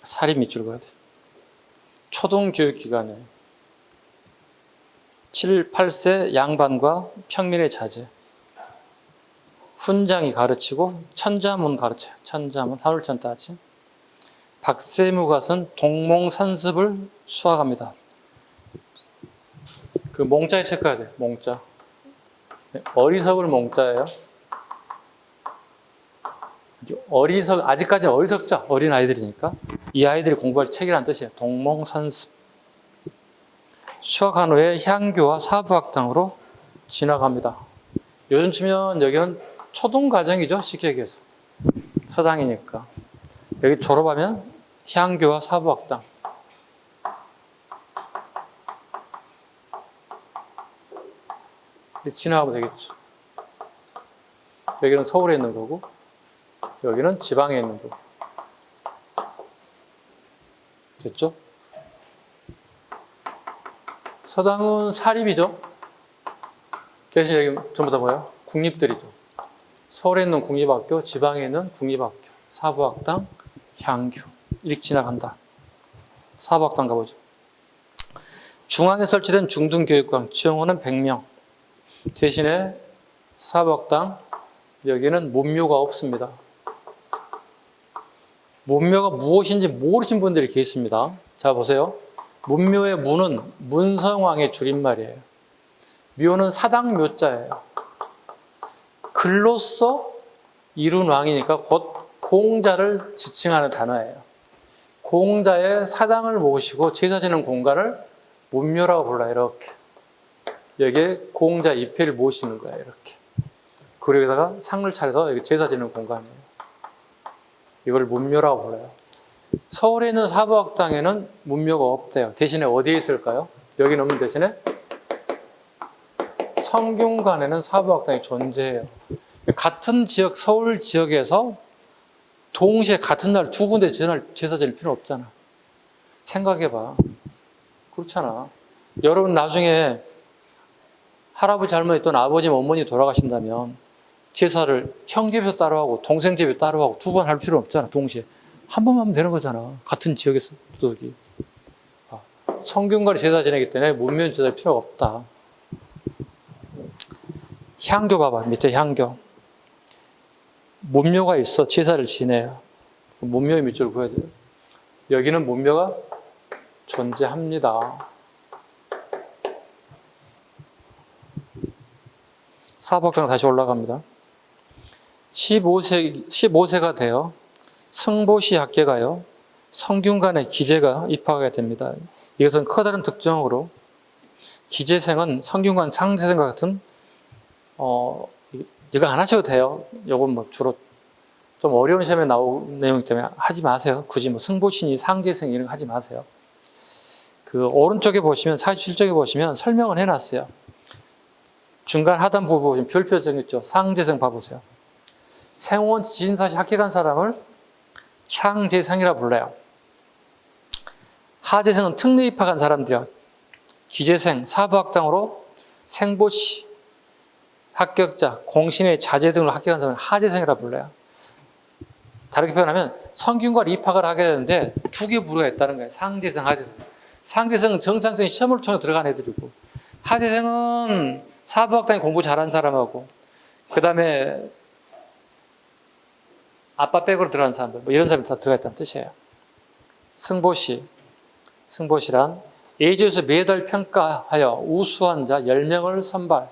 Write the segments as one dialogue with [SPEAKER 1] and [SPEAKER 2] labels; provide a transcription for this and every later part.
[SPEAKER 1] 사립 밑줄 그어야 돼. 초등교육기관이에요. 7, 8세 양반과 평민의 자제. 훈장이 가르치고 천자문 가르쳐요. 천자문, 하늘천 따지. 박세무가 쓴 동몽산습을 수학합니다. 그 몽자에 체크해야 돼. 몽자. 어리석을 몽자예요. 아직까지 어리석죠. 어린 아이들이니까. 이 아이들이 공부할 책이라는 뜻이에요. 동몽산습. 수학한 후에 향교와 사부학당으로 진학합니다. 요즘 치면 여기는 초등과정이죠. 쉽게 얘기해서. 서당이니까. 여기 졸업하면 향교와 사부학당. 진학하면 되겠죠. 여기는 서울에 있는 거고, 여기는 지방에 있는 거고. 됐죠? 서당은 사립이죠. 대신 여기 전부 다 뭐예요? 국립들이죠. 서울에 있는 국립학교, 지방에 있는 국립학교, 사부학당, 향교. 이렇게 지나간다. 사부학당 가보죠. 중앙에 설치된 중등교육관, 지원은 100명. 대신에 사부학당, 여기는 문묘가 없습니다. 문묘가 무엇인지 모르신 분들이 계십니다. 자, 보세요. 문묘의 문은 문성왕의 줄임말이에요. 묘는 사당묘자예요. 글로써 이룬 왕이니까 곧 공자를 지칭하는 단어예요. 공자의 사당을 모시고 제사 지는 공간을 문묘라고 불러요. 이렇게. 여기에 공자 입회를 모시는 거예요. 이렇게. 그리고 여기다가 상을 차려서 여기 제사 지는 공간이에요. 이걸 문묘라고 불러요. 서울에 있는 사부학당에는 문묘가 없대요. 대신에 어디에 있을까요? 여기는 없는 대신에 성균관에는 사부학당이 존재해요. 같은 지역, 서울 지역에서 동시에 같은 날 두 군데 제사 지낼 필요 없잖아. 생각해봐. 그렇잖아. 여러분 나중에 할아버지 할머니 또는 아버지 어머니 돌아가신다면 제사를 형 집에서 따로 하고 동생 집에 따로 하고 두 번 할 필요 없잖아. 동시에. 한 번만 하면 되는 거잖아. 같은 지역에서. 성균관이 제사 지내기 때문에 문묘는 제사할 필요가 없다. 향교 봐봐. 밑에 향교. 문묘가 있어. 제사를 지내요. 문묘의 밑줄을 그어야 돼요. 여기는 문묘가 존재합니다. 사부학당 다시 올라갑니다. 15세가 되어 승보시 학계가요. 성균관의 기재가 입학하게 됩니다. 이것은 커다란 특징으로 기재생은 성균관 상재생과 같은 이거 안 하셔도 돼요. 이건 뭐 주로 좀 어려운 시험에 나온 내용이기 때문에 하지 마세요. 굳이 뭐 승보신이 상재생 이런 거 하지 마세요. 그 오른쪽에 보시면 47쪽에 보시면 설명을 해놨어요. 중간 하단부 보시면 별표 정했죠. 상재생 봐보세요. 생원 지진사시 학회 간 사람을 상재생이라 불러요. 하재생은 특례 입학한 사람들이요. 기재생, 사부학당으로 생보시, 합격자, 공신의 자제 등으로 합격한 사람을 하재생이라 불러요. 다르게 표현하면 성균관 입학을 하게 되는데 두 개 부류가 있다는 거예요. 상재생, 하재생. 상재생은 정상적인 시험을 통해 들어간 애들이고, 하재생은 사부학당에 공부 잘하는 사람하고, 그 다음에 아빠 백으로 들어간 사람들, 뭐 이런 사람이 다 들어가 있다는 뜻이에요. 승보시. 승보시란 예제에서 매달 평가하여 우수한 자 10명을 선발,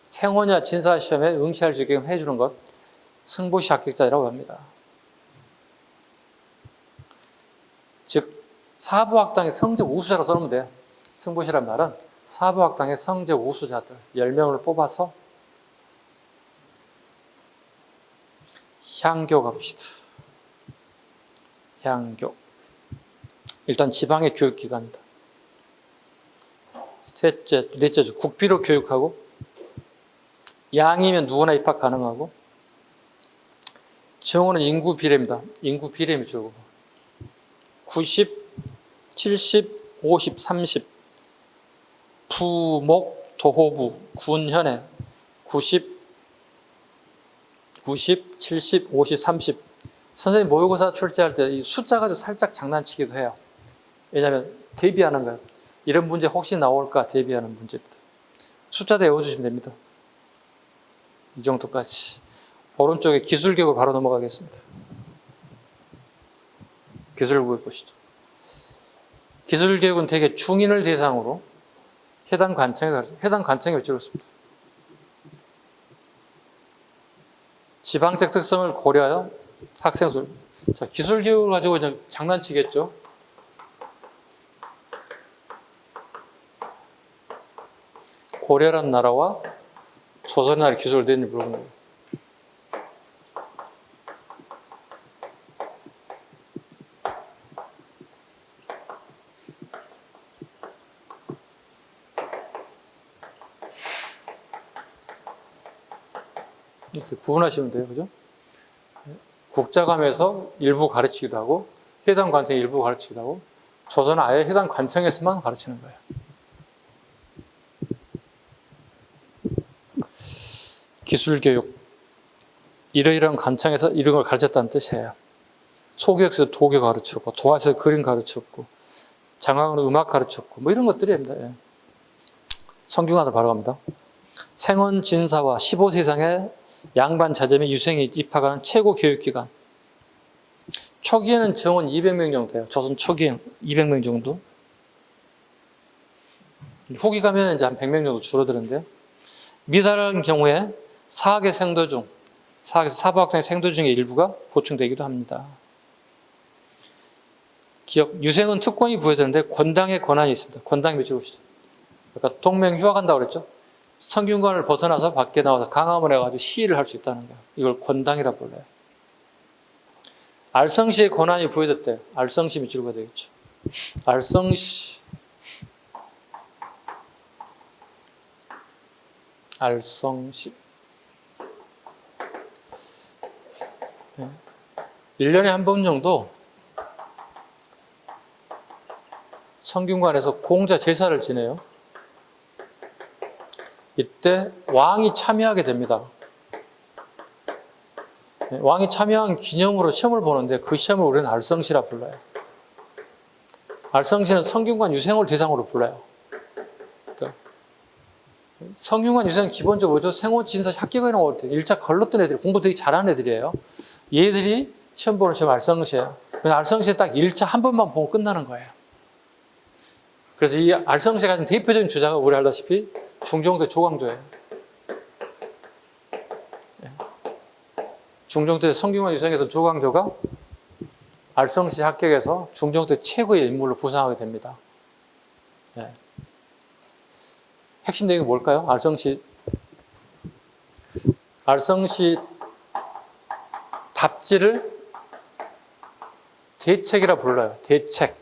[SPEAKER 1] 생원이나 진사시험에 응시할 수 있게 해주는 것, 승보시 합격자라고 합니다. 즉 사부학당의 성적 우수자라고 써놓으면 돼. 승보시란 말은 사부학당의 성적 우수자들 10명을 뽑아서 향교 갑시다. 향교. 일단 지방의 교육기관이다. 넷째죠. 국비로 교육하고, 양이면 누구나 입학 가능하고, 정원은 인구 비례입니다. 인구 비례 밑줄 90, 70, 50, 30. 부목, 도호부, 군현에 90, 70, 50, 30. 선생님 모의고사 출제할 때 이 숫자 가지고 살짝 장난치기도 해요. 왜냐하면 대비하는 거예요. 이런 문제 혹시 나올까 대비하는 문제입니다. 숫자 대 외워주시면 됩니다. 이 정도까지. 오른쪽에 기술교육으로 바로 넘어가겠습니다. 기술교육 보시죠. 기술교육은 대개 중인을 대상으로 해당 관청에 배치했습니다. 지방적 특성을 고려하여 학생 수. 자, 기술교육을 가지고 그냥 장난치겠죠. 고려라는 나라와 조선의 나라의 기술을 냈는지 물어보는 거예요. 이렇게 구분하시면 돼요. 그죠? 국자감에서 일부 가르치기도 하고, 해당 관청에 일부 가르치기도 하고, 조선은 아예 해당 관청에서만 가르치는 거예요. 기술교육. 이러이러한 관청에서 이런 걸 가르쳤다는 뜻이에요. 초교육에서 도교 가르쳤고, 도화에서 그림 가르쳤고, 장학은 음악 가르쳤고, 뭐 이런 것들입니다. 예. 성균관으로 바로 갑니다. 생원 진사와 15세 이상의 양반 자제 및 유생이 입학하는 최고 교육기관. 초기에는 정원 200명 정도 돼요. 조선 초기에는 200명 정도. 후기 가면 이제 한 100명 정도 줄어드는데요. 미달한 경우에 사학의 생도 중, 사학에서 사부학생의 생도 중의 일부가 보충되기도 합니다. 기억, 유생은 특권이 부여되는데 권당의 권한이 있습니다. 권당이 몇줄 보시죠. 그러니까 동맹 휴학한다고 그랬죠. 성균관을 벗어나서 밖에 나와서 강함을 해가지고 시위를 할 수 있다는 거예요. 이걸 권당이라 불러요. 알성시의 권한이 부여됐대요. 알성시 밑줄가 되겠죠. 알성시. 알성시. 네. 1년에 한 번 정도 성균관에서 공자 제사를 지내요. 이때 왕이 참여하게 됩니다. 왕이 참여한 기념으로 시험을 보는데 그 시험을 우리는 알성시라 불러요. 알성시는 성균관 유생을 대상으로 불러요. 그러니까 성균관 유생은 기본적으로 뭐죠? 생호, 진사, 합격을 해놓을 때 1차 걸렀던 애들이 공부 되게 잘하는 애들이에요. 얘들이 시험 보는 시험 알성시예요. 알성시에 딱 1차 한 번만 보고 끝나는 거예요. 그래서 이 알성시가 가진 대표적인 주자가 우리 알다시피 중종대 조광조예요. 중종대 성균관 유생에서 조광조가 알성시 합격해서 중종대 최고의 인물로 부상하게 됩니다. 네. 핵심 내용이 뭘까요? 알성시 답지를 대책이라 불러요. 대책.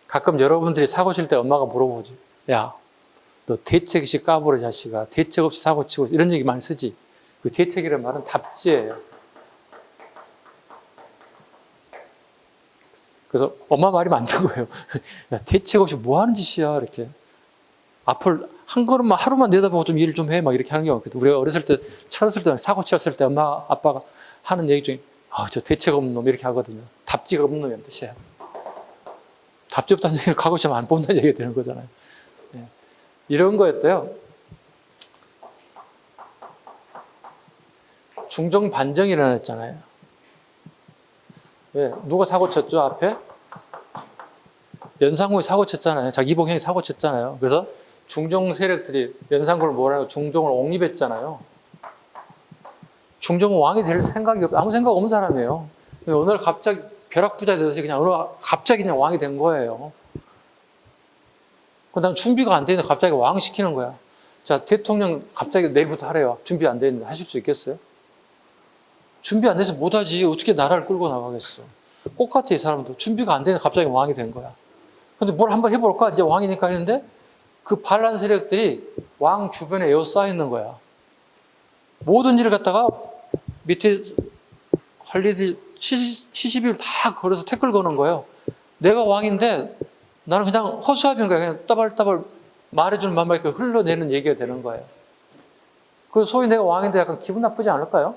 [SPEAKER 1] 가끔 여러분들이 사고 칠 때 엄마가 물어보지. 야, 너 대책 없이 까불어 자식아. 대책 없이 사고 치고 이런 얘기 많이 쓰지. 그 대책이라는 말은 답지예요. 그래서 엄마 말이 맞는 거예요. 야, 대책 없이 뭐 하는 짓이야 이렇게. 앞을 한 걸음만 하루만 내다보고 좀 일 좀 해 막 이렇게 하는 경우가 있거든. 우리가 어렸을 때 철었을 때 사고 쳤을 때 엄마 아빠가 하는 얘기 중에 저 대책 없는 놈 이렇게 하거든요. 답지가 없는 놈이란 뜻이에요. 답지 없다는 얘기는 과거 시험 안 본다는 얘기가 되는 거잖아요. 네. 이런 거였대요. 중종 반정이 일어났잖아요. 왜? 누가 사고 쳤죠, 앞에? 연산군이 사고 쳤잖아요. 자기복형이 사고 쳤잖아요. 그래서 중종 세력들이 연산군을 뭐라고 중종을 옹립했잖아요. 중종은 왕이 될 생각이 아무 생각 없는 사람이에요. 오늘 갑자기 벼락부자 되듯이 그냥 갑자기 그냥 왕이 된 거예요. 난 준비가 안 돼 있는데 갑자기 왕 시키는 거야. 자, 대통령 갑자기 내일부터 하래요. 준비 안 돼 있는데 하실 수 있겠어요? 준비 안 돼서 못하지. 어떻게 나라를 끌고 나가겠어. 똑같아, 이 사람도. 준비가 안 되는데 갑자기 왕이 된 거야. 근데 뭘 한번 해볼까? 이제 왕이니까 했는데 그 반란 세력들이 왕 주변에 에워싸여 있는 거야. 모든 일을 갖다가 밑에 관리들 70일 다 걸어서 태클 거는 거예요. 내가 왕인데 나는 그냥 허수아비인 거야. 그냥 따발따발 말해주는 말만 이렇게 흘러내는 얘기가 되는 거예요. 그래서 소위 내가 왕인데 약간 기분 나쁘지 않을까요?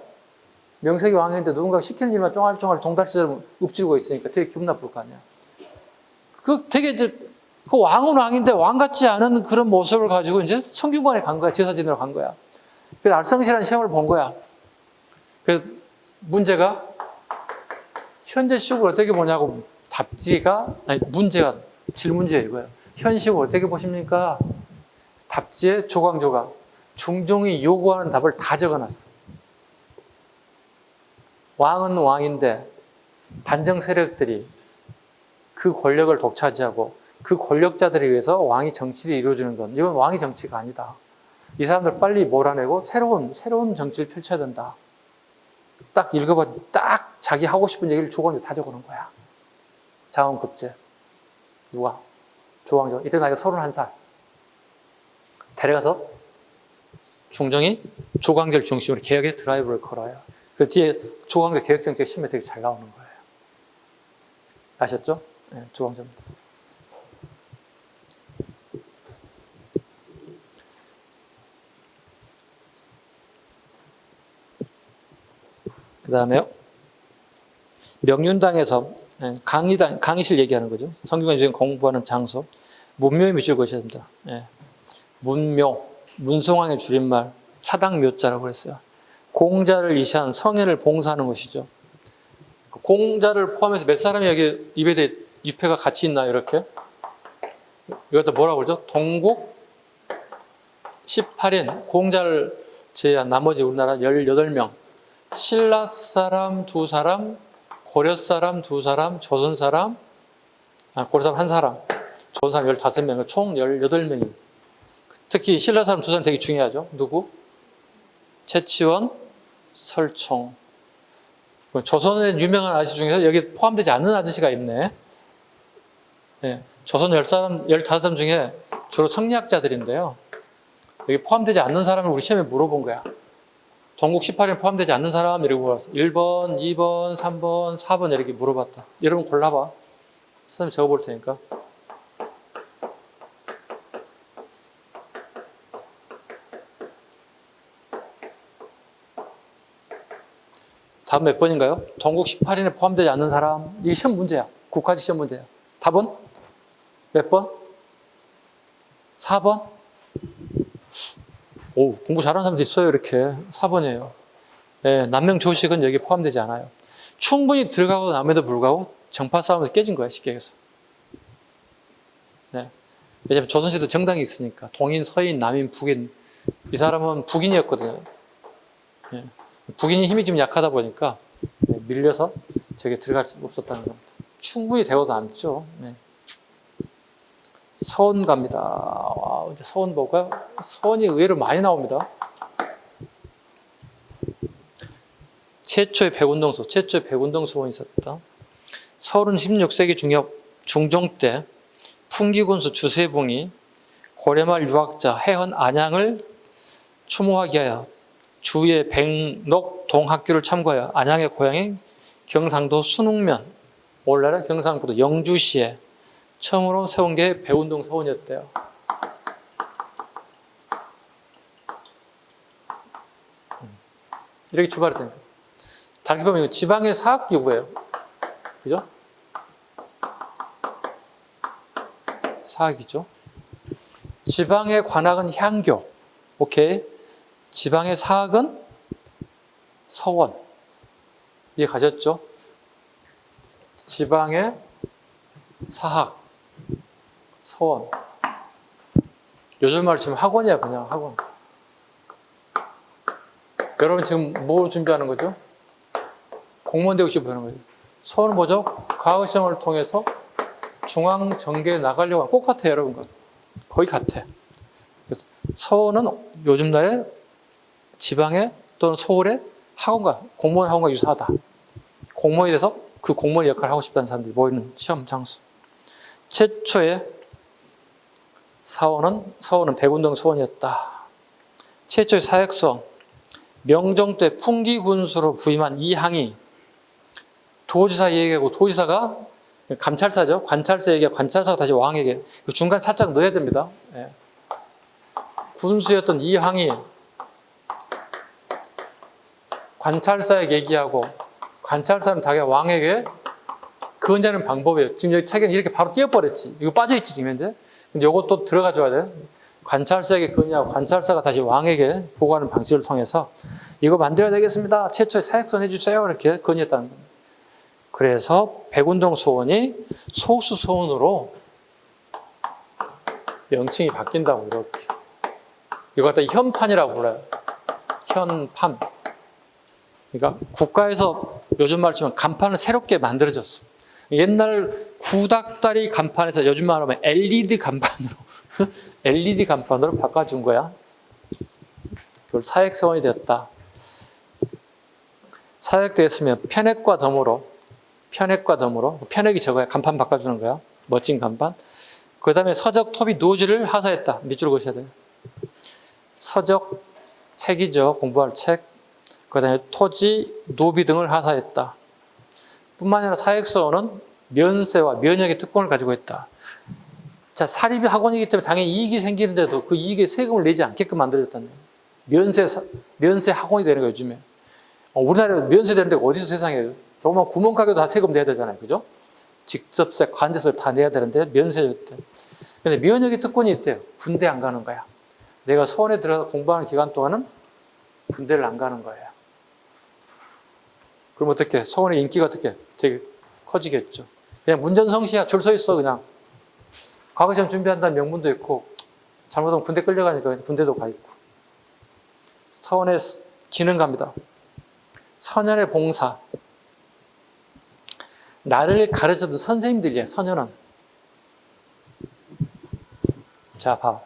[SPEAKER 1] 명색이 왕인데 누군가 시키는 일만 쫑알쫑알 종달새처럼 읊지르고 있으니까 되게 기분 나쁠 거 아니야. 그 되게 이제 그 왕은 왕인데 왕 같지 않은 그런 모습을 가지고 이제 성균관에 간 거야. 제사 지내러 간 거야. 그래서 알성시라는 시험을 본 거야. 그래서 문제가 현재 시국을 어떻게 보냐고 문제가 질문지에 이거예요. 현 시국을 어떻게 보십니까? 답지에 조광조가 중종이 요구하는 답을 다 적어놨어. 왕은 왕인데 반정 세력들이 그 권력을 독차지하고 그 권력자들에 의해서 왕이 정치를 이루어주는 건 이건 왕의 정치가 아니다. 이 사람들 빨리 몰아내고 새로운 정치를 펼쳐야 된다. 딱 읽어봐, 딱 자기 하고 싶은 얘기를 조광조 다 적어놓은 거야. 자원급제. 누가? 조광조. 이때 나이가 31살. 데려가서 중종이 조광조를 중심으로 개혁의 드라이브를 걸어요. 그 뒤에 조광조 개혁정책 심에 되게 잘 나오는 거예요. 아셨죠? 네, 조광조입니다. 그 다음에요. 명륜당에서 강의실 얘기하는 거죠. 성균관이 지금 공부하는 장소. 문묘에 밑줄 그으셔야 됩니다. 문묘, 문성왕의 줄임말, 사당묘자라고 그랬어요. 공자를 이시한 성현을 봉사하는 것이죠. 공자를 포함해서 몇 사람이 여기 입에 유패가 같이 있나요? 이렇게. 이것도 뭐라고 그러죠? 동국 18인, 공자를 제외한 나머지 우리나라 18명. 신라 사람 2사람, 고려 사람 2사람, 조선 사람, 고려 사람 1사람, 조선 사람 15명, 총 18명이. 특히 신라 사람 2사람 되게 중요하죠. 누구? 최치원, 설총. 조선의 유명한 아저씨 중에서 여기 포함되지 않는 아저씨가 있네. 네, 조선 15사람 중에 주로 성리학자들인데요. 여기 포함되지 않는 사람을 우리 시험에 물어본 거야. 동국 18인 포함되지 않는 사람 이렇게 물어봤어. 1번, 2번, 3번, 4번 이렇게 물어봤다. 여러분 골라봐. 선생님 적어볼 테니까. 답은 몇 번인가요? 동국 18인에 포함되지 않는 사람. 이게 시험 문제야. 국가직 시험 문제야. 답은? 몇 번? 4번? 오, 공부 잘하는 사람도 있어요. 이렇게. 4번이에요. 네, 남명조식은 여기 포함되지 않아요. 충분히 들어가고 남에도 불구하고 정파 싸움에서 깨진 거야. 쉽게 얘기해서. 네. 왜냐하면 조선시대 정당이 있으니까. 동인, 서인, 남인, 북인. 이 사람은 북인이었거든요. 네. 북인이 힘이 좀 약하다 보니까 밀려서 저게 들어갈 수 없었다는 겁니다. 충분히 되어도 남죠. 네. 서원 갑니다. 와, 이제 서원 볼까요? 서원이 의외로 많이 나옵니다. 최초의 백운동 서원이 있었다. 서울은 16세기 중종 때 풍기군수 주세봉이 고려말 유학자 해헌 안양을 추모하기 위하여 주의 백록동학교를 참고하여 안양의 고향인 경상도 순흥면, 오늘날의 경상북도 영주시에 처음으로 세운 게 백운동 서원이었대요. 이렇게 출발했다니까. 다르게 보면 이거 지방의 사학기구예요. 그죠? 사학이죠. 지방의 관학은 향교. 오케이. 지방의 사학은 서원. 이해 가셨죠? 지방의 사학. 서원. 요즘 말로 치면 학원이야, 그냥 학원. 여러분 지금 뭐 준비하는 거죠? 공무원 되고 싶어 하는 거죠. 서원은 뭐죠? 과학시험을 통해서 중앙정계에 나가려고 하는, 똑같아요, 여러분. 거의 같아. 서원은 요즘 날에 지방에 또는 서울에 학원과, 공무원 학원과 유사하다. 공무원이 돼서 그 공무원 역할을 하고 싶다는 사람들이 모이는 시험 장소. 최초의 서원은 백운동 서원이었다. 최초의 사역서원, 명종 때 풍기군수로 부임한 이항이 도지사 얘기하고, 도지사가 감찰사죠. 관찰사 얘기하고 관찰사가 다시 왕에게, 그 중간 살짝 넣어야 됩니다. 예. 군수였던 이항이 관찰사에게 얘기하고 관찰사는 자기가 왕에게 건의하는 방법이에요. 지금 여기 책에는 이렇게 바로 띄어버렸지. 이거 빠져있지 지금 현재. 근데 이것도 들어가 줘야 돼. 관찰사에게 건의하고 관찰사가 다시 왕에게 보고하는 방식을 통해서 이거 만들어야 되겠습니다. 최초에 사역선 해주세요. 이렇게 건의했다는 거예요. 그래서 백운동 소원이 소수 소원으로 명칭이 바뀐다고 이렇게. 이걸 갖다 현판이라고 불러요. 현판. 그러니까 국가에서 요즘 말로 치면 간판을 새롭게 만들어졌어. 옛날 구닥다리 간판에서 요즘 말로 하면 LED 간판으로 LED 간판으로 바꿔준 거야. 그걸 사역서원이 되었다. 사역되었으면 편액과 덤으로 편액이 저거야. 간판 바꿔주는 거야. 멋진 간판. 그 다음에 서적 토비 노지를 하사했다. 밑줄 그으셔야 돼요. 서적 책이죠. 공부할 책. 그 다음에 토지, 노비 등을 하사했다. 뿐만 아니라 사역서원은 면세와 면역의 특권을 가지고 있다. 자, 사립 학원이기 때문에 당연히 이익이 생기는데도 그 이익에 세금을 내지 않게끔 만들어졌다는 거예요. 면세 학원이 되는 거예요, 요즘에. 우리나라에 면세 되는 데가 어디서 세상에. 조그만 구멍가게도 다 세금 내야 되잖아요. 그죠? 직접세, 관제세 다 내야 되는데 면세였대. 근데 면역의 특권이 있대요. 군대 안 가는 거야. 내가 서원에 들어가서 공부하는 기간 동안은 군대를 안 가는 거예요. 그럼 어떻게? 서원의 인기가 어떻게? 되게 커지겠죠. 그냥 문전성시야. 줄 서 있어, 그냥. 과거시험 준비한다는 명분도 있고, 잘못하면 군대 끌려가니까 군대도 가 있고. 서원의 기능갑니다. 선현의 봉사. 나를 가르쳐준 선생님들이야, 선현은. 자, 봐.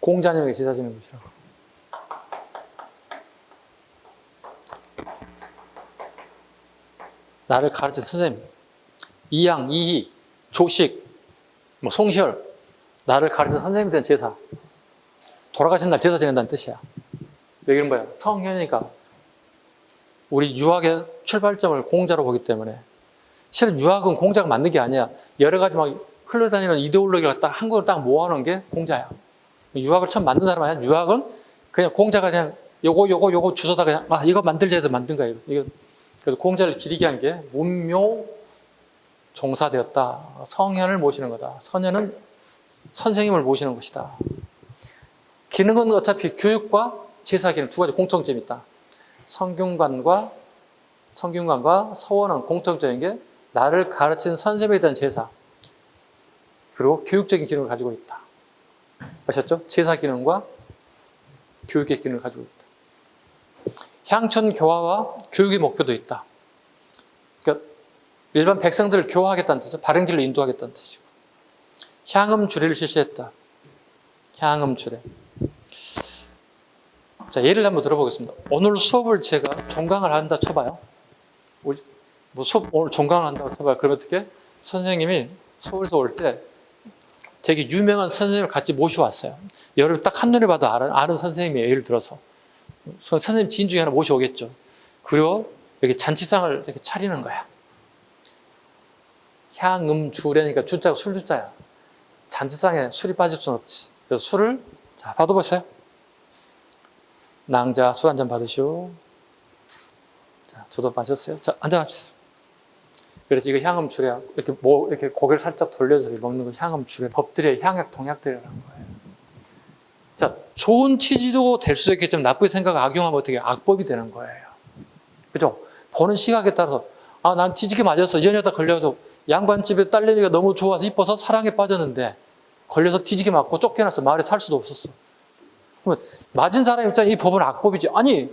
[SPEAKER 1] 공자님에게 제사지는 것이라고. 나를 가르친 선생님, 이양, 이희, 조식, 송시열, 나를 가르친 선생님에 대한 제사. 돌아가신 날 제사 지낸다는 뜻이야. 여기는 뭐야? 성현이가 우리 유학의 출발점을 공자로 보기 때문에 실은 유학은 공자가 만든 게 아니야. 여러 가지 막 흘러다니는 이데올로기를 딱 한 권을 딱 모아놓은 게 공자야. 유학을 처음 만든 사람 아니야. 유학은 그냥 공자가 그냥 요거 주워다 그냥 이거 만들자 해서 만든 거야. 그래서 공자를 기리게 한 게 문묘 종사되었다. 성현을 모시는 거다. 선현은 선생님을 모시는 것이다. 기능은 어차피 교육과 제사 기능 두 가지 공통점이 있다. 성균관과 서원은 공통적인 게 나를 가르친 선생님에 대한 제사 그리고 교육적인 기능을 가지고 있다. 아셨죠? 제사 기능과 교육의 기능을 가지고 있다. 향천 교화와 교육의 목표도 있다. 그러니까 일반 백성들을 교화하겠다는 뜻이죠. 바른 길로 인도하겠다는 뜻이고. 향음 주례를 실시했다. 향음 주례. 자, 예를 한번 들어보겠습니다. 오늘 수업을 제가 종강을 한다 쳐봐요. 수업 오늘 종강을 한다고 쳐봐요. 그러면 어떻게? 선생님이 서울에서 올 때 되게 유명한 선생님을 같이 모셔왔어요. 여러분 딱 한눈에 봐도 아는 선생님이에요. 예를 들어서. 선생님 지인 중에 하나 모셔오겠죠. 그리고 여기 잔치상을 이렇게 차리는 거야. 향음주례니까 주자가 술주자야. 잔치상에 술이 빠질 수는 없지. 그래서 술을 자 받아보세요. 낭자 술 한잔 받으시오. 자, 저도 마셨어요. 자, 한잔합시다. 그래서 이거 향음주례 이렇게 고개를 살짝 돌려서 먹는 건 향음주례. 법들의 향약 동약들이라는 거예요. 자, 좋은 취지도 될 수 있겠지만 나쁘게 생각을 악용하면 어떻게 악법이 되는 거예요. 그죠? 보는 시각에 따라서 난 뒤지게 맞았어. 연애하다 걸려서 양반집에 딸내미가 너무 좋아서 이뻐서 사랑에 빠졌는데 걸려서 뒤지게 맞고 쫓겨나서 마을에 살 수도 없었어. 그러면 맞은 사람 입장에 이 법은 악법이지. 아니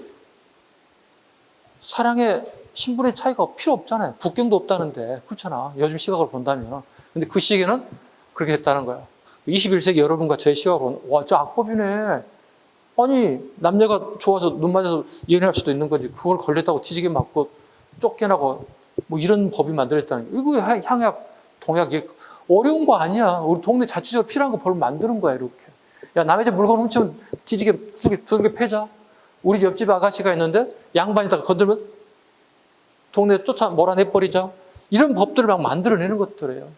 [SPEAKER 1] 사랑에 신분의 차이가 필요 없잖아요. 국경도 없다는데 그렇잖아. 요즘 시각을 본다면. 근데 그 시기에는 그렇게 했다는 거야. 21세기 여러분과 저의 시각으로는 와, 저 악법이네. 아니 남녀가 좋아서 눈 맞아서 연애할 수도 있는 거지. 그걸 걸렸다고 뒤지게 맞고 쫓겨나고 뭐 이런 법이 만들어졌다는 거야. 이거 향약, 동약 어려운 거 아니야. 우리 동네 자체적으로 필요한 거 벌 만드는 거야, 이렇게. 야, 남의 집 물건 훔치면 뒤지게 두개 패자. 우리 옆집 아가씨가 있는데 양반이다가 건들면 동네 쫓아 몰아내버리자. 이런 법들을 막 만들어내는 것들이에요.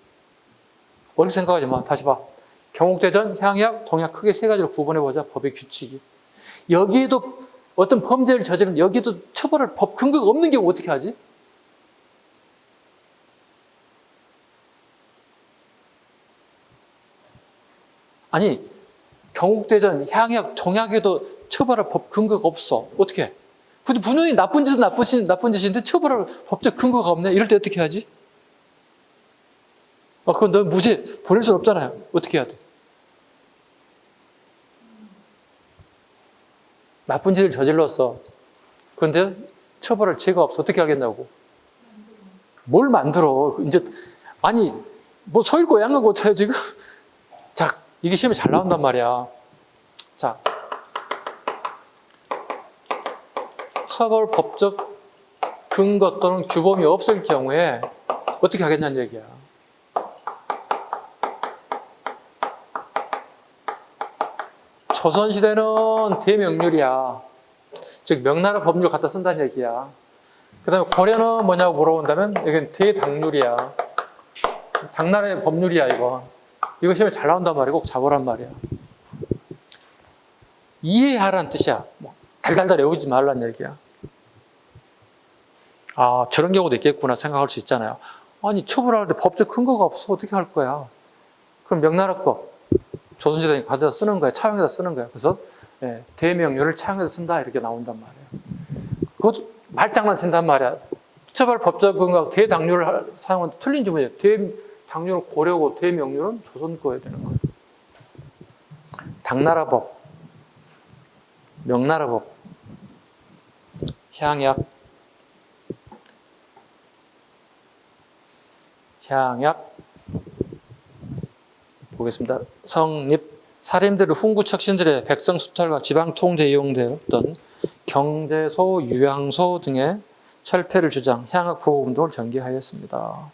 [SPEAKER 1] 어렵게 생각하지 마. 다시 봐. 경옥대전, 향약, 동약 크게 세 가지로 구분해보자. 법의 규칙이. 여기에도 어떤 범죄를 저지른 여기에도 처벌할 법 근거가 없는 경우 어떻게 하지? 아니, 경옥대전, 향약, 정약에도 처벌할 법 근거가 없어. 어떻게 해? 근데 분명히 나쁜 짓은 나쁜 짓인데 처벌할 법적 근거가 없네. 이럴 때 어떻게 하지? 그건 너 무죄 보낼 수는 없잖아요. 어떻게 해야 돼? 나쁜 짓을 저질렀어. 그런데 처벌할 죄가 없어. 어떻게 하겠냐고. 뭘 만들어. 이제, 아니, 뭐 서일고 양가 고쳐요, 지금? 자, 이게 시험에 잘 나온단 말이야. 자, 처벌 법적 근거 또는 규범이 없을 경우에 어떻게 하겠냐는 얘기야. 조선시대는 대명률이야. 즉 명나라 법률 갖다 쓴다는 얘기야. 그 다음에 고려는 뭐냐고 물어본다면 여기는 대당률이야. 당나라의 법률이야 이거. 이거 시험에 잘 나온단 말이야. 꼭 잡으란 말이야. 이해하라는 뜻이야. 뭐 달달달 외우지 말란 얘기야. 아, 저런 경우도 있겠구나 생각할 수 있잖아요. 아니, 처벌할 때 법적 근거가 없어. 어떻게 할 거야? 그럼 명나라 거 조선시대에 가져다 쓰는 거야. 차용해서 쓰는 거야. 그래서 대명률을 차용해서 쓴다 이렇게 나온단 말이에요. 그것도 말장난 친단 말이야. 처벌 법적 근거 대당률을 사용한 틀린 주문이에요. 대당률은 고려고 대명률은 조선 거여야 되는 거예요. 당나라 법, 명나라 법, 향약 보겠습니다. 성립 사림들의 훈구척신들의 백성 수탈과 지방 통제에 이용되었던 경제소, 유양소 등의 철폐를 주장, 향약 보호 운동을 전개하였습니다.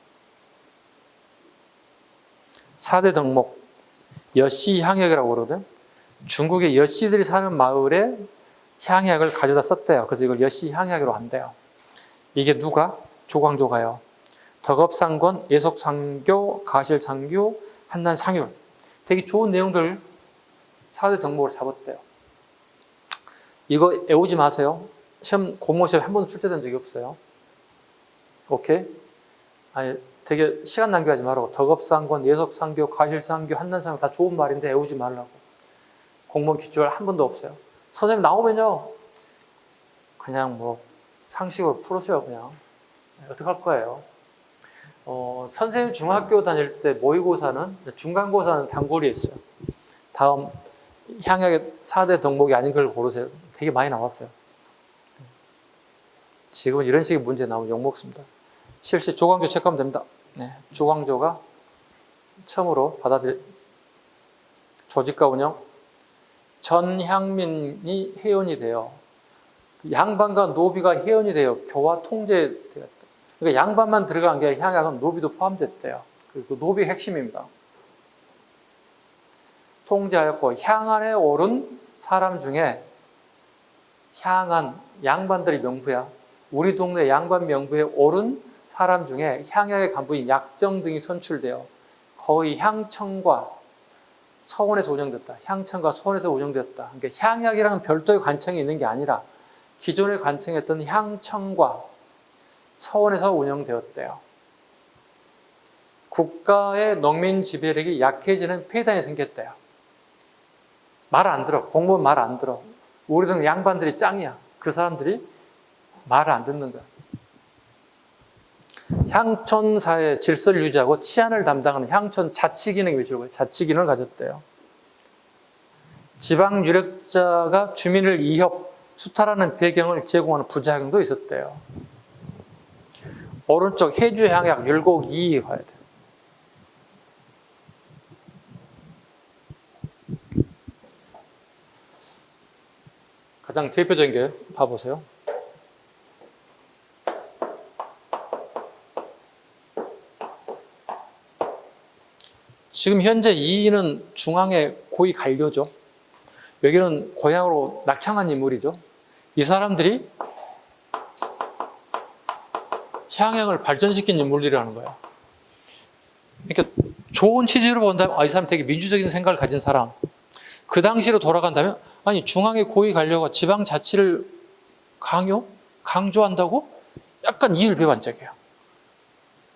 [SPEAKER 1] 4대 덕목, 여씨 향약이라고 그러거든. 중국의 여씨들이 사는 마을에 향약을 가져다 썼대요. 그래서 이걸 여씨 향약으로 한대요. 이게 누가? 조광조가요. 덕업상권, 예속상교, 가실상교, 한난상율. 되게 좋은 내용들 4대 덕목을 잡았대요. 이거 외우지 마세요. 시험, 공모시험 한 번도 출제된 적이 없어요. 오케이? 아니, 되게 시간 낭비하지 말라고. 덕업상권, 예속상교, 가실상교, 한난상교 다 좋은 말인데 외우지 말라고. 공무원 기출 한 번도 없어요. 선생님 나오면요. 그냥 뭐 상식으로 풀으세요, 그냥. 어떡할 거예요? 선생님 중학교 다닐 때 모의고사는, 중간고사는 단골이 있어요. 다음 향약의 4대 덕목이 아닌 걸 고르세요. 되게 많이 나왔어요. 지금은 이런 식의 문제 나오면 욕먹습니다. 실시 조광조 체크하면 됩니다. 네, 조광조가 처음으로 조직과 운영, 전향민이 회원이 돼요. 양반과 노비가 회원이 돼요. 교화 통제되었다. 그러니까 양반만 들어간 게 아니라 향약은 노비도 포함됐대요. 그 노비의 핵심입니다. 통제하였고 향안에 오른 사람 중에 향안, 양반들이 명부야. 우리 동네 양반 명부에 오른 사람 중에 향약의 간부인 약정 등이 선출되어 거의 향청과 서원에서 운영됐다. 향청과 서원에서 운영됐다. 그러니까 향약이라는 별도의 관청이 있는 게 아니라 기존에 관청했던 향청과 서원에서 운영되었대요. 국가의 농민 지배력이 약해지는 폐단이 생겼대요. 말 안 들어. 공무원 말 안 들어. 우리 동네 양반들이 짱이야. 그 사람들이 말을 안 듣는 거야. 향촌사의 질서를 유지하고 치안을 담당하는 향촌 자치기능이 위주로 자치기능을 가졌대요. 지방 유력자가 주민을 이협, 수탈하는 배경을 제공하는 부작용도 있었대요. 오른쪽 해주 향약 율곡 2 봐야 돼. 가장 대표적인 게 봐보세요. 지금 현재 이인은 중앙의 고위 관료죠. 여기는 고향으로 낙향한 인물이죠. 이 사람들이 향양을 발전시킨 인물들이라는 거예요. 그러니까 좋은 취지로 본다면 이 사람 되게 민주적인 생각을 가진 사람. 그 당시로 돌아간다면 아니 중앙의 고위 관료가 지방자치를 강조한다고? 약간 이율 배반적이에요.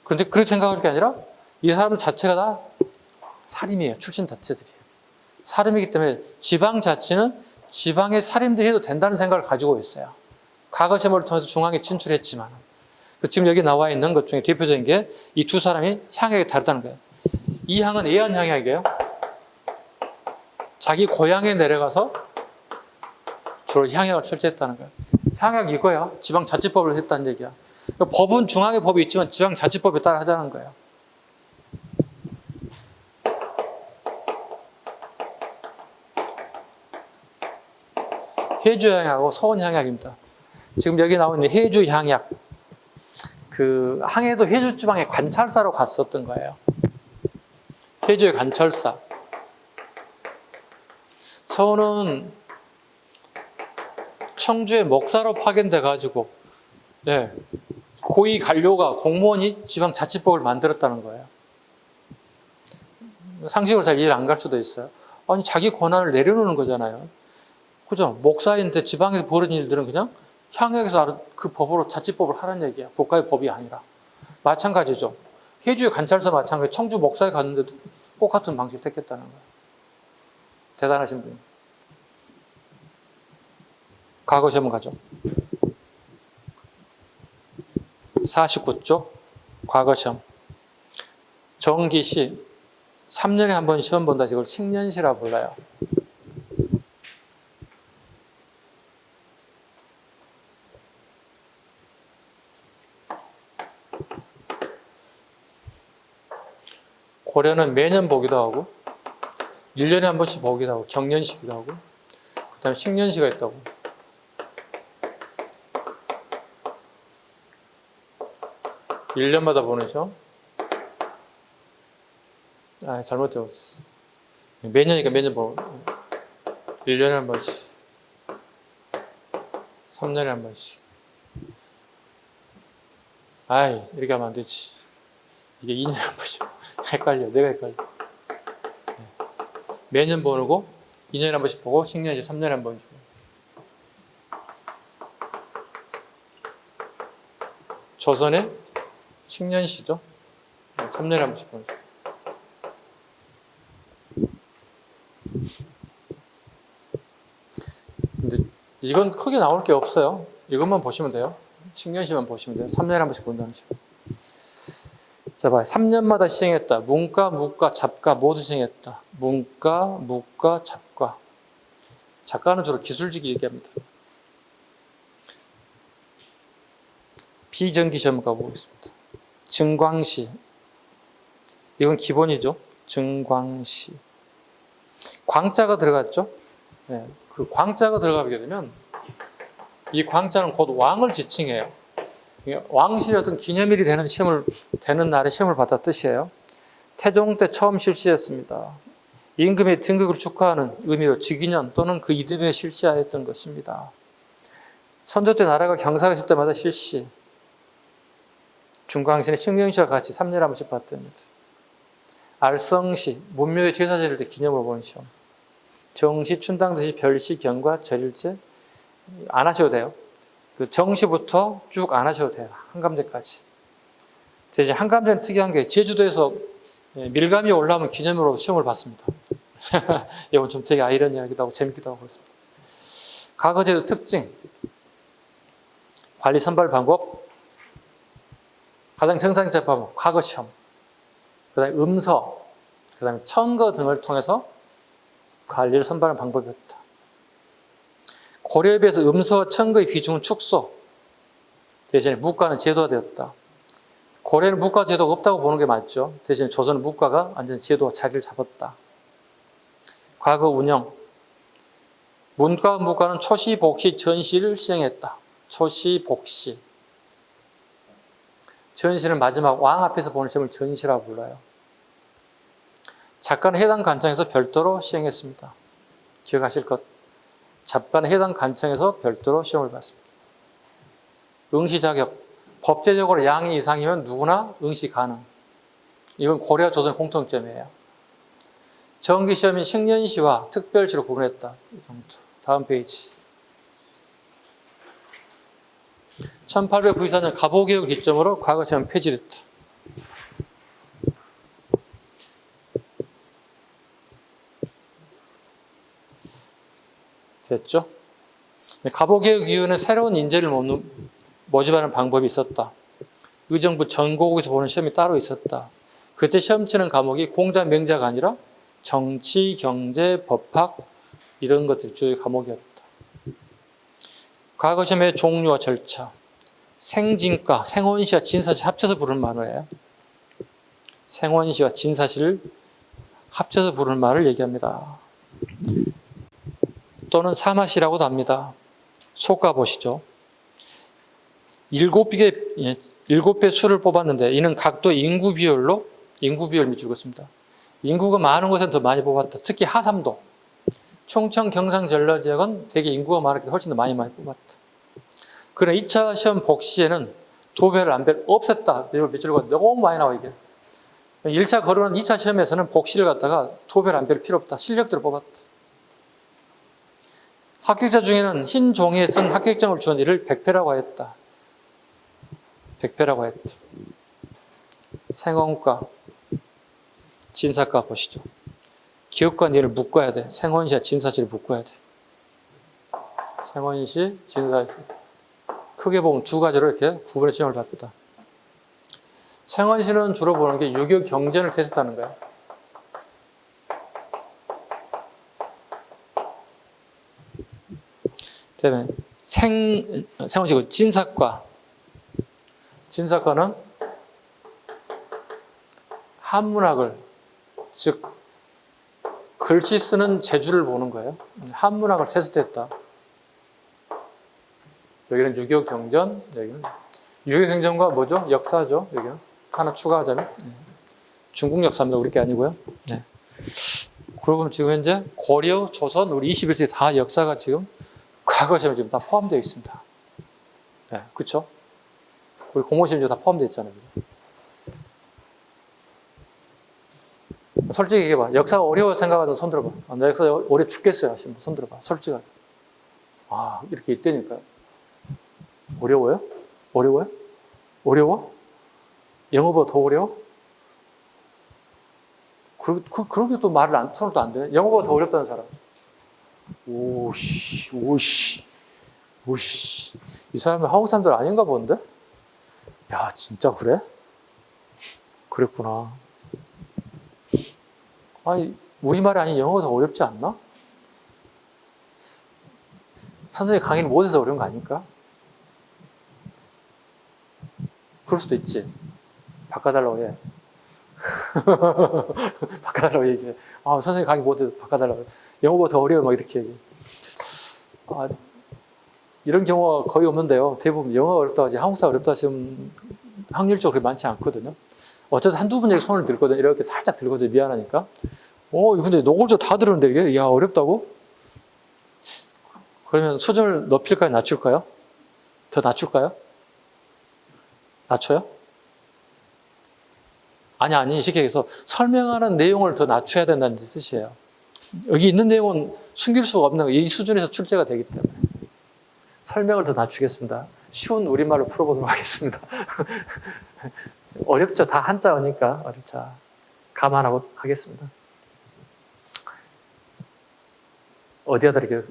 [SPEAKER 1] 그런데 그렇게 생각할 게 아니라 이 사람 자체가 다 사림이에요. 출신 자체들이. 사림이기 때문에 지방자치는 지방의 사림들이 해도 된다는 생각을 가지고 있어요. 과거 시험을 통해서 중앙에 진출했지만 지금 여기 나와 있는 것 중에 대표적인 게 이 두 사람이 향약이 다르다는 거예요. 이 향은 애완 향약이에요. 자기 고향에 내려가서 주로 향약을 설치했다는 거예요. 향약 이거야. 지방자치법을 했다는 얘기야. 법은 중앙의 법이 있지만 지방자치법에 따라 하자는 거예요. 해주 향약하고 서원 향약입니다. 지금 여기 나와 있는 해주 향약. 그 항해도 해주 지방의 관찰사로 갔었던 거예요. 해주의 관찰사. 서원은 청주의 목사로 파견돼 가지고 고위 관료가 공무원이 지방자치법을 만들었다는 거예요. 상식으로 잘 이해 안 갈 수도 있어요. 아니 자기 권한을 내려놓는 거잖아요. 그죠? 목사인데 지방에서 벌어진 일들은 그냥 향약에서 그 법으로 자치법을 하라는 얘기야. 국가의 법이 아니라. 마찬가지죠. 해주의 관찰사 마찬가지. 청주 목사에 갔는데도 똑같은 방식을 택했다는 거예요. 대단하신 분. 과거 시험 가죠. 49쪽 과거 시험. 정기시 3년에 한 번 시험 본다. 이걸 식년시라 불러요. 고려는 매년 보기도 하고 1년에 한 번씩 보기도 하고 경년시기도 하고 그 다음에 식년시가 있다고. 일 년마다 보내죠. 잘못 적었어. 매년이니까 매년 보고 1년에 한 번씩 3년에 한 번씩. 이렇게 하면 안 되지. 이게 2년에 한 번씩. 헷갈려. 내가 헷갈려. 매년 보고 2년에 한 번씩 보고 식년시 3년에 한 번씩. 조선의 식년시죠. 3년에 한 번씩 보죠. 근데 이건 크게 나올 게 없어요. 이것만 보시면 돼요. 식년시만 보시면 돼요. 3년에 한 번씩 본다는 식으로. 자, 봐요. 3년마다 시행했다. 문과, 무과, 잡과 모두 시행했다. 문과, 무과, 잡과. 작가는 주로 기술직이 얘기합니다. 비정기 시험 가보겠습니다. 증광시. 이건 기본이죠. 증광시. 광자가 들어갔죠. 그 광자가 들어가게 되면 이 광자는 곧 왕을 지칭해요. 왕실의 어떤 기념일이 되는 날에 시험을 봤다 뜻이에요. 태종 때 처음 실시했습니다. 임금의 등극을 축하하는 의미로 즉위년 또는 그 이듬해 실시하였던 것입니다. 선조 때 나라가 경사가 있을 때마다 실시. 중광시는 식명시와 같이 3년에 한 번씩 봤답니다. 알성시, 문묘의 제사 지낼 때 기념으로 보는 시험. 정시, 춘당듯이 별시, 경과, 절일제 안 하셔도 돼요. 그 정시부터 쭉 안 하셔도 돼요. 한감제까지. 대신 한감제는 특이한 게 제주도에서 밀감이 올라오면 기념으로 시험을 봤습니다. 이건 좀 되게 아이러니하기도 하고 재밌기도 하고 그렇습니다. 과거제도 특징, 관리 선발 방법, 가장 정상적 방법, 과거 시험, 그 다음에 음서, 그 다음에 청거 등을 통해서 관리를 선발하는 방법이었다. 고려에 비해서 음서와 청거의 비중은 축소, 대신에 무과는 제도화되었다. 고려는 무과 제도가 없다고 보는 게 맞죠. 대신에 조선은 무과가 완전히 제도와 자리를 잡았다. 과거 운영, 문과, 무과는 초시, 복시, 전시를 시행했다. 초시, 복시. 전시는 마지막 왕 앞에서 보는 시험을 전시라고 불러요. 작가는 해당 관청에서 별도로 시행했습니다. 기억하실 것. 작가는 해당 관청에서 별도로 시험을 봤습니다. 응시 자격. 법제적으로 양이 이상이면 누구나 응시 가능. 이건 고려 조선 공통점이에요. 정기시험인 식년시와 특별시로 구분했다. 다음 페이지. 1894년 갑오개혁을 기점으로 과거시험 폐지됐다. 됐죠? 갑오개혁 이후에는 새로운 인재를 모집하는 방법이 있었다. 의정부 전국에서 보는 시험이 따로 있었다. 그때 시험 치는 과목이 공자, 명자가 아니라 정치, 경제, 법학 이런 것들이 주요 과목이었다. 과거 시험의 종류와 절차. 생진과, 생원시와 진사시 합쳐서 부르는 말이에요. 생원시와 진사시를 합쳐서 부르는 말을 얘기합니다. 또는 사마시라고도 합니다. 속가 보시죠. 7배 수를 뽑았는데 이는 각도 인구 비율 밑줄 긋습니다. 인구가 많은 곳에는 더 많이 뽑았다. 특히 하삼도, 충청, 경상, 전라 지역은 되게 인구가 많았기 훨씬 더 많이 뽑았다. 그러나 2차 시험 복시에는 도배를 안배를 없앴다. 밑줄 긋 너무 많이 나와 이게. 1차 거론한 2차 시험에서는 복시를 갖다가 도배를 안배를 필요 없다. 실력대로 뽑았다. 합격자 중에는 흰 종이에 쓴 합격점을 주는 이를 백패라고 했다. 백패라고 했다. 생원과 진사과 보시죠. 기업과 얘를 묶어야 돼. 생원시와 진사시를 묶어야 돼. 생원시, 진사시. 크게 보면 두 가지로 이렇게 구분의 시험을 봤다. 생원시는 주로 보는 게 유교 경전을 테스트하는 거예요. 그다음에 생원시고 진사과. 진사과는 한문학을, 즉 글씨 쓰는 재주를 보는 거예요. 한문학을 테스트했다. 여기는 유교 경전, 여기는 유교 경전과 뭐죠? 역사죠. 여기는 하나 추가하자면 중국 역사입니다. 우리 게 아니고요. 네. 그러면 지금 현재 고려, 조선, 우리 21세기 다 역사가 지금 과거 시험에 지금 다 포함되어 있습니다. 네, 그렇죠? 우리 공모시험에 다 포함되어 있잖아요. 솔직히 얘기해봐. 역사가 어려워 생각하는 손 들어봐. 나 역사 어려워 죽겠어요 하시면 손 들어봐. 솔직하게. 아, 이렇게 있다니까요. 어려워요? 어려워요? 어려워? 영어보다 더 어려워? 그렇게 또 말을 손을 안 되네. 영어보다 더 어렵다는 사람. 오씨. 이 사람은 한국 사람들 아닌가 본데? 야, 진짜 그래? 그랬구나. 아니, 우리말이 아닌 영어가 더 어렵지 않나? 선생님이 강의를 못해서 어려운 거 아닐까? 그럴 수도 있지. 바꿔달라고 해. 바꿔달라고 얘기해. 아, 선생님 강의 못해서 바꿔달라고 해. 영어보다 더 어려워, 막 이렇게 얘기해. 아, 이런 경우가 거의 없는데요. 대부분 영어가 어렵다고 하지, 한국사 어렵다고 하시면 확률적으로 그렇게 많지 않거든요. 어쨌든 한두 번 손을 들거든. 이렇게 살짝 들거든. 미안하니까. 근데 노골적으로 다 들었는데 이게, 야, 어렵다고? 그러면 수준을 높일까요? 낮출까요? 더 낮출까요? 낮춰요? 아니, 쉽게 얘기해서 설명하는 내용을 더 낮춰야 된다는 뜻이에요. 여기 있는 내용은 숨길 수가 없는 거예요. 이 수준에서 출제가 되기 때문에. 설명을 더 낮추겠습니다. 쉬운 우리말로 풀어보도록 하겠습니다. 어렵죠. 다 한자어니까 어렵죠. 감안하고 하겠습니다. 어디에다 이렇게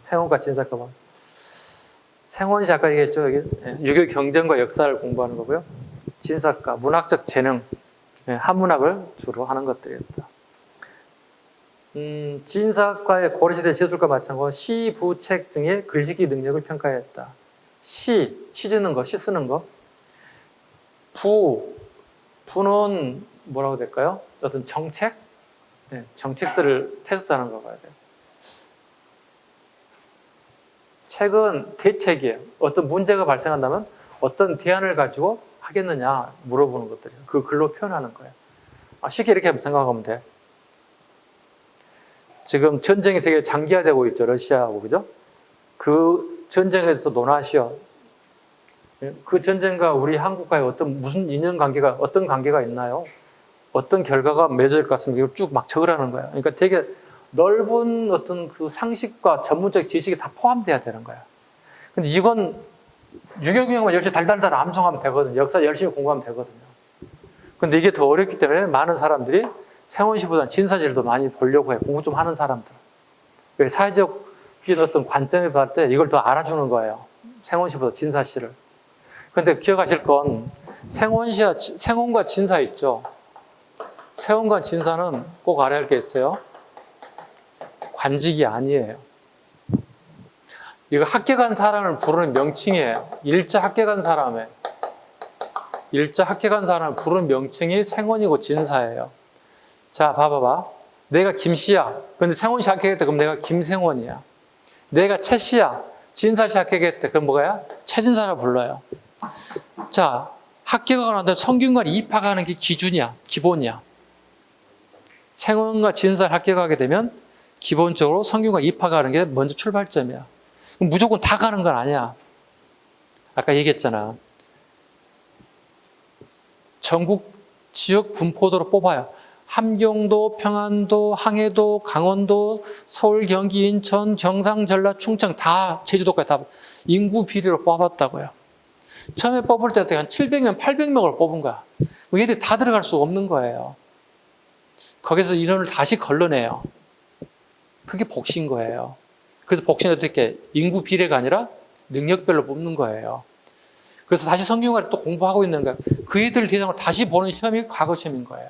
[SPEAKER 1] 생원과 진사과 생원이 아까 얘기했죠. 여기 유교 경전과 역사를 공부하는 거고요. 진사과 문학적 재능, 한문학을 주로 하는 것들이었다. 진사과의 고려시대 제술과 마찬가지로 시, 부, 책 등의 글짓기 능력을 평가했다. 시 짓는 거, 시 쓰는 거. 부는 뭐라고 될까요? 어떤 정책? 정책들을 테스트하는 거 봐야 돼요. 책은 대책이에요. 어떤 문제가 발생한다면 어떤 대안을 가지고 하겠느냐 물어보는 것들이에요. 그 글로 표현하는 거예요. 쉽게 이렇게 생각하면 돼. 지금 전쟁이 되게 장기화되고 있죠. 러시아하고, 그죠? 그 전쟁에 대해서 논하시오. 그 전쟁과 우리 한국과의 무슨 인연관계가, 어떤 관계가 있나요? 어떤 결과가 맺어질 것 같습니다. 이걸 쭉 막 적으라는 거야. 그러니까 되게 넓은 어떤 그 상식과 전문적 지식이 다 포함돼야 되는 거야. 근데 이건 유경영만 열심히 달달달 암송하면 되거든요. 역사 열심히 공부하면 되거든요. 근데 이게 더 어렵기 때문에 많은 사람들이 생원시보다는 진사실도 많이 보려고 해. 공부 좀 하는 사람들. 사회적인 어떤 관점에 봤을 때 이걸 더 알아주는 거예요. 생원시보다 진사실을. 근데 기억하실 건 생원과 진사 있죠. 생원과 진사는 꼭 알아야 할 게 있어요. 관직이 아니에요. 이거 학교 간 사람을 부르는 명칭이에요. 일자 학교 간 사람을 부르는 명칭이 생원이고 진사예요. 자, 봐봐봐. 내가 김씨야. 근데 생원시 합격했다. 그럼 내가 김생원이야. 내가 최씨야. 진사시 합격했다. 그럼 뭐야? 최진사라 불러요. 자, 합격하고 난 다음에 성균관에 입학하는 게 기준이야. 기본이야. 생원과 진사를 합격하게 되면 기본적으로 성균관에 입학하는 게 먼저 출발점이야. 그럼 무조건 다 가는 건 아니야. 아까 얘기했잖아. 전국 지역 분포도로 뽑아요. 함경도, 평안도, 항해도, 강원도, 서울, 경기, 인천, 경상, 전라, 충청 다 제주도까지 다 인구 비례로 뽑았다고요. 처음에 뽑을 때 한 700명, 800명을 뽑은 거야. 얘들이 다 들어갈 수가 없는 거예요. 거기서 인원을 다시 걸러내요. 그게 복시인 거예요. 그래서 복시는 어떻게 인구 비례가 아니라 능력별로 뽑는 거예요. 그래서 다시 성균관에 또 공부하고 있는 거야. 그 애들 대상으로 다시 보는 시험이 과거 시험인 거예요.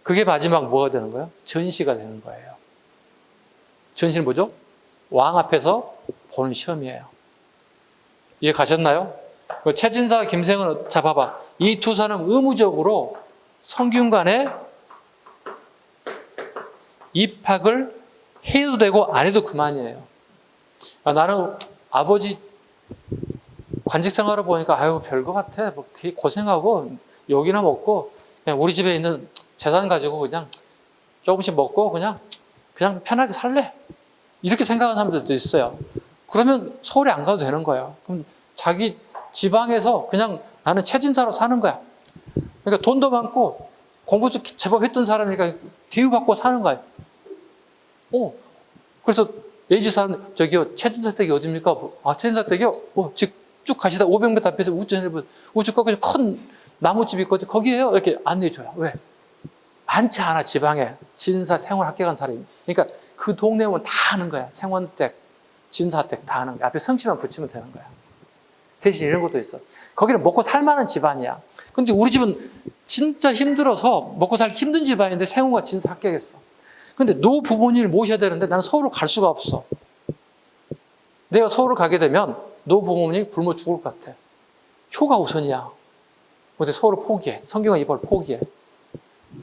[SPEAKER 1] 그게 마지막 뭐가 되는 거예요? 전시가 되는 거예요. 전시는 뭐죠? 왕 앞에서 보는 시험이에요. 이해 가셨나요? 최진사, 김생은, 자, 봐봐. 이 두 사람은 의무적으로 성균관에 입학을 해도 되고 안 해도 그만이에요. 나는 아버지 관직 생활을 보니까 아유 별거 같아. 뭐 고생하고 욕이나 먹고 그냥 우리 집에 있는 재산 가지고 그냥 조금씩 먹고 그냥 편하게 살래. 이렇게 생각하는 사람들도 있어요. 그러면 서울에 안 가도 되는 거예요. 그럼 자기 지방에서 그냥 나는 최진사로 사는 거야. 그러니까 돈도 많고 공부도 제법 했던 사람이니까 대우받고 사는 거예요. 그래서 예지사는 저기요 최진사 댁이 어딥니까? 최진사 댁이요? 쭉 가시다 500m 앞에서 우측 거기 큰 나무집 있거든요. 거기에요. 이렇게 안내해줘요. 왜? 많지 않아 지방에 진사 생원 합격한 사람이. 그러니까 그 동네 오면 다 아는 거야. 생원댁, 진사댁 다 아는 거야. 앞에 성씨만 붙이면 되는 거야. 대신 이런 것도 있어. 거기는 먹고 살만한 집안이야. 근데 우리 집은 진짜 힘들어서 먹고 살기 힘든 집안인데 생원과 진사 합격했어. 근데 노 부모님을 모셔야 되는데 나는 서울을 갈 수가 없어. 내가 서울을 가게 되면 노 부모님이 굶어 죽을 것 같아. 효가 우선이야. 근데 서울을 포기해. 성균관 입학을 포기해.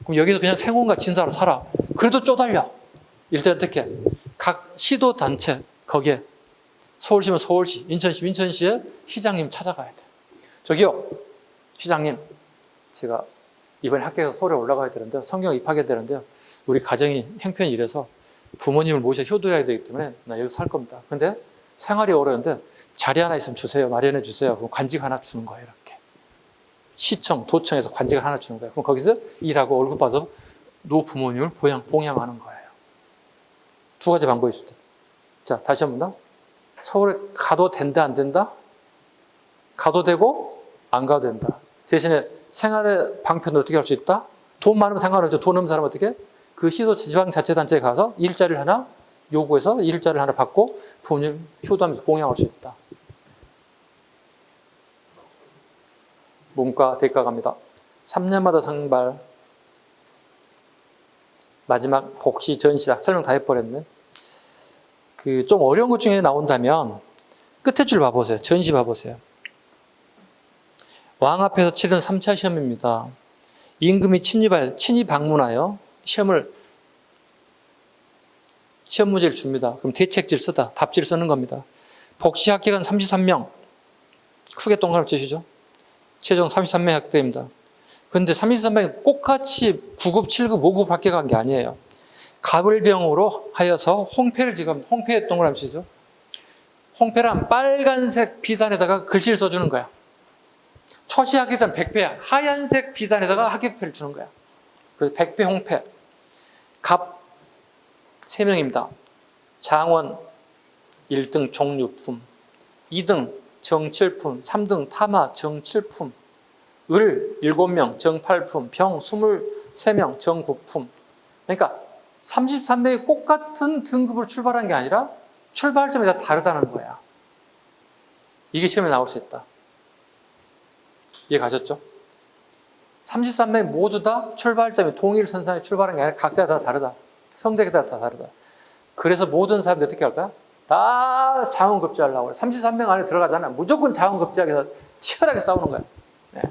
[SPEAKER 1] 그럼 여기서 그냥 생원과 진사로 살아. 그래도 쪼달려. 이럴 때 어떻게? 각 시도 단체 거기에 서울시면 서울시, 인천시, 인천시에 시장님 찾아가야 돼. 저기요, 시장님. 제가 이번에 학교에서 서울에 올라가야 되는데 성균관 입학해야 되는데요. 우리 가정이 형편이 이래서 부모님을 모셔 효도해야 되기 때문에 나 여기서 살 겁니다. 근데 생활이 어려운데 자리 하나 있으면 주세요. 마련해 주세요. 그럼 관직 하나 주는 거예요. 이렇게. 시청, 도청에서 관직을 하나 주는 거예요. 그럼 거기서 일하고 월급 받아서 노 부모님을 봉양하는 거예요. 두 가지 방법이 있을 때. 자, 다시 한 번 더. 서울에 가도 된다, 안 된다? 가도 되고 안 가도 된다. 대신에 생활의 방편을 어떻게 할 수 있다? 돈 많으면 상관없죠. 돈 없는 사람은 어떻게? 그 시도 지방자치단체에 가서 일자리를 하나 요구해서 일자리를 하나 받고 부모님 효도하면서 봉양할 수 있다. 문과 대과 갑니다. 3년마다 선발. 마지막 복시, 전시, 설명 다 해버렸네. 좀 어려운 것 중에 나온다면 끝에 줄 봐보세요. 전시 봐보세요. 왕 앞에서 치른 3차 시험입니다. 임금이 친히 방문하여 시험 문제를 줍니다. 그럼 대책지를 쓰다. 답지를 쓰는 겁니다. 복시 합격한 33명. 크게 동그라미 치시죠. 최종 33명 합격됩니다. 근데 3300이 똑같이 9급, 7급, 5급 합격한 게 아니에요. 갑을병으로 하여서 홍패를 지금, 홍패 동그라미 치죠. 홍패란 빨간색 비단에다가 글씨를 써주는 거야. 초시 합격자는 백패야. 하얀색 비단에다가 합격패를 주는 거야. 그래서 백패, 홍패. 갑 3명입니다. 장원 1등 종류품, 2등 정칠품, 3등 타마 정칠품, 을 7명 정팔품, 병 23명 정구품. 그러니까 33명이 똑같은 등급을 출발한 게 아니라 출발점이 다 다르다는 거야. 이게 시험에 나올 수 있다. 이해 가셨죠? 33명 모두 다 출발점이 동일선상에 출발한 게 아니라 각자 다 다르다. 성적이 다 다르다. 그래서 모든 사람들이 어떻게 할까? 다 자원급제하려고 그래. 33명 안에 들어가잖아. 무조건 자원급제하기 치열하게 싸우는 거야. 네.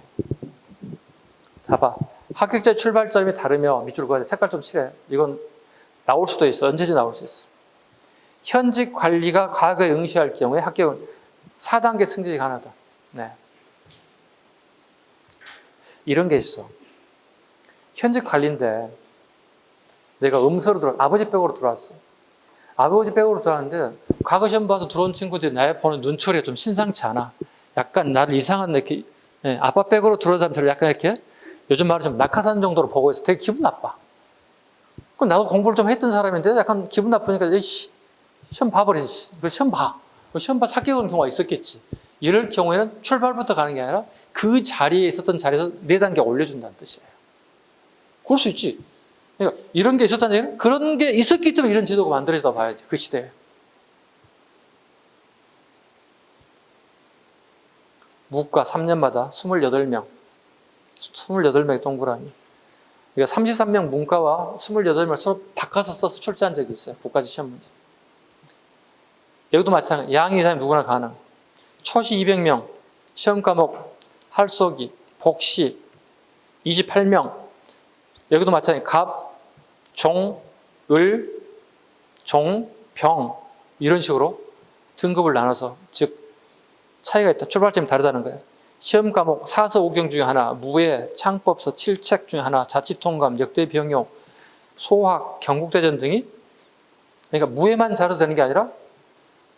[SPEAKER 1] 봐봐. 합격자 출발점이 다르며 밑줄 그어야 돼. 색깔 좀 칠해. 이건 나올 수도 있어. 언제든지 나올 수 있어. 현직 관리가 과거에 응시할 경우에 합격은 4단계 승진이 가능하다. 네. 이런 게 있어. 현직 관리인데 내가 음서로 아버지 백으로 들어왔어. 아버지 백으로 들어왔는데 과거 시험 봐서 들어온 친구들이 나의 보는 눈초리가 좀 심상치 않아. 약간 나를 이상한 이렇게 아빠 백으로 들어온 사람들을 약간 이렇게 요즘 말로 좀 낙하산 정도로 보고 있어. 되게 기분 나빠. 그럼 나도 공부를 좀 했던 사람인데 약간 기분 나쁘니까 시험 봐버리지. 시험 봐. 시험 봐서 합격하는 경우가 있었겠지. 이럴 경우에는 출발부터 가는 게 아니라 그 자리에 있었던 자리에서 4단계 올려준다는 뜻이에요. 그럴 수 있지. 그러니까 이런 게 있었다는 얘기는 그런 게 있었기 때문에 이런 제도가 만들어졌다 봐야지. 그 시대에. 무과 3년마다 28명. 28명의 동그라미. 그러니까 33명 문과와 28명 서로 바꿔서 써서 출제한 적이 있어요. 국가직 시험 문제. 여기도 마찬가지. 양의 이상이 누구나 가능. 초시 200명, 시험 과목, 할쏘기, 복시 28명. 여기도 마찬가지. 갑, 종, 을, 종, 병 이런 식으로 등급을 나눠서 즉 차이가 있다. 출발점이 다르다는 거예요. 시험 과목 사서 5경 중에 하나, 무예, 창법서 7책 중에 하나, 자치통감, 역대병용, 소학, 경국대전 등이 그러니까 무예만 잘해도 되는 게 아니라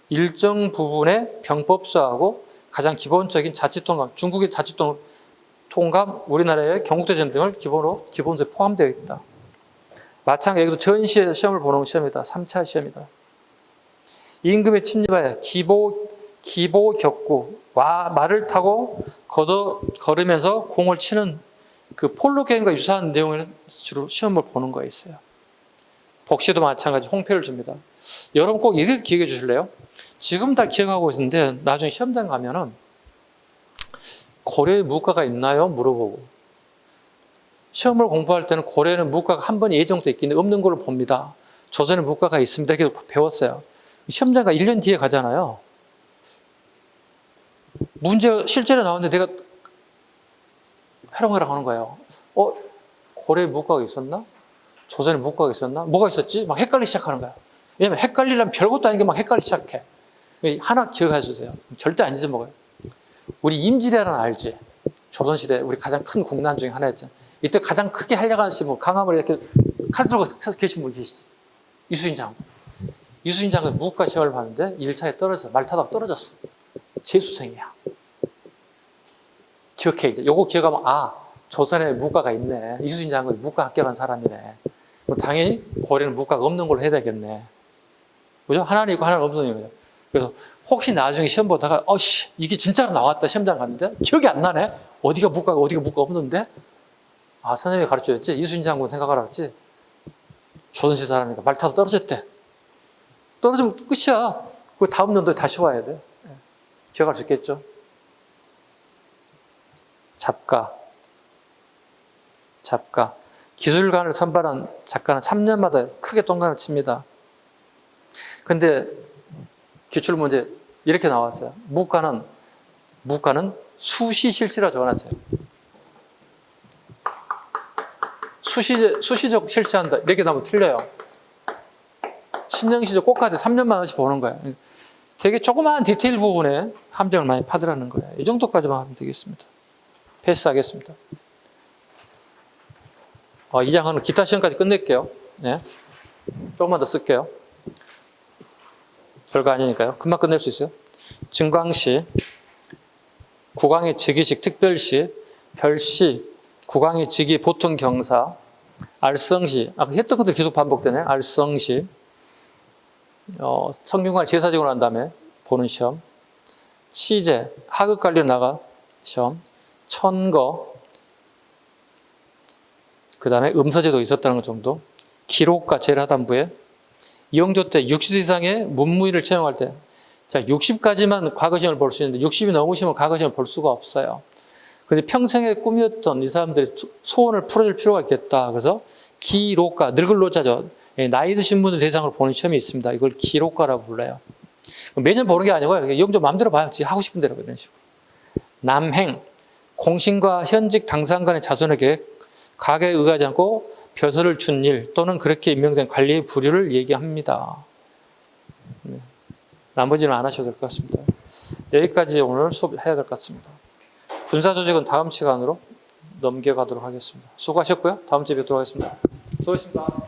[SPEAKER 1] 일정 부분의 병법서하고 가장 기본적인 자치통감, 중국의 자치통감, 우리나라의 경국대전 등을 기본으로 기본서에 포함되어 있다. 마찬가지로 여기도 전시에 시험을 보는 시험이다. 3차 시험이다. 임금에 침입하여 기보 격구, 말을 타고 걸으면서 공을 치는 그 폴로 게임과 유사한 내용을 주로 시험을 보는 거에 있어요. 복시도 마찬가지 홍패를 줍니다. 여러분 꼭 이렇게 기억해 주실래요? 지금 다 기억하고 있는데 나중에 시험장 가면은 고려에 무과가 있나요? 물어보고 시험을 공부할 때는 고려에는 무과가 한 번에 예정돼 있긴 없는 걸로 봅니다. 조선에 무과가 있습니다. 이렇게 배웠어요. 시험장가 1년 뒤에 가잖아요. 문제 실제로 나오는데 내가 해롱해롱 하는 거예요. 고려에 무과가 있었나? 조선에 무과가 있었나? 뭐가 있었지? 막 헷갈리기 시작하는 거야. 왜냐면 헷갈리려면 별것도 아닌 게 막 헷갈리기 시작해. 하나 기억해 주세요. 절대 안 잊어먹어요. 우리 임진왜란 알지? 조선시대 우리 가장 큰 국난 중에 하나였죠. 이때 가장 크게 하려고 하신 분, 강화문에 이렇게 칼 들고 계신 분 계시지. 이수인 장군. 이수인 장군 무과 시험을 봤는데 1차에 떨어졌어. 말 타다가 떨어졌어. 재수생이야. 기억해 이제. 요거 기억하면 조선에 무과가 있네. 이수인 장군이 무과 합격한 사람이네. 그럼 당연히 고려는 무과가 없는 걸로 해야 되겠네. 그죠? 하나는 있고 하나는 없는 거죠. 그래서 혹시 나중에 시험 보다가 이게 진짜로 나왔다 시험장 갔는데 기억이 안 나네. 어디가 무과가 없는데? 선생님이 가르쳐줬지. 이수인 장군 생각하라 그랬지. 조선시 사람이니까 말 타서 떨어졌대. 떨어지면 끝이야. 그 다음 년도에 다시 와야 돼. 기억할 수 있겠죠? 작가. 기술관을 선발한 작가는 3년마다 크게 동관을 칩니다. 근데 기출문제 이렇게 나왔어요. 무과는 수시실시라 적어놨어요. 수시적 실시한다. 이렇게 나오면 틀려요. 신령시적 꼭가도 3년만원씩 보는 거예요. 되게 조그마한 디테일 부분에 함정을 많이 파더라는 거예요. 이 정도까지만 하면 되겠습니다. 패스하겠습니다. 이 장은 기타 시험까지 끝낼게요. 네. 조금만 더 쓸게요. 별거 아니니까요. 금방 끝낼 수 있어요. 증광시, 국왕의 즉위식 특별시, 별시, 국왕의 즉위 보통 경사, 알성시, 아까 했던 것들 계속 반복되네. 알성시, 성균관 제사직으로 난 다음에 보는 시험, 치제, 하급관리로 나가 시험, 천거, 그 다음에 음서제도 있었다는 것 정도, 기록과 제일하단부에 이용조 때 60세 이상의 문무위를 채용할 때, 자, 60까지만 과거시험을 볼 수 있는데 60이 넘으시면 과거시험을 볼 수가 없어요. 근데 평생의 꿈이었던 이 사람들이 소원을 풀어줄 필요가 있겠다. 그래서 기록가, 늙을 노자죠. 나이 드신 분들 대상으로 보는 시험이 있습니다. 이걸 기록가라고 불러요. 매년 보는 게 아니고요. 이용조 마음대로 봐요. 하고 싶은 대로 이런 식으로. 남행, 공신과 현직 당상 간의 자손의 계획, 가계에 의하지 않고 벼슬을 준 일 또는 그렇게 임명된 관리의 부류를 얘기합니다. 네. 나머지는 안 하셔도 될 것 같습니다. 여기까지 오늘 수업해야 될 것 같습니다. 군사조직은 다음 시간으로 넘겨가도록 하겠습니다. 수고하셨고요. 다음 주에 뵙도록 하겠습니다. 수고하셨습니다.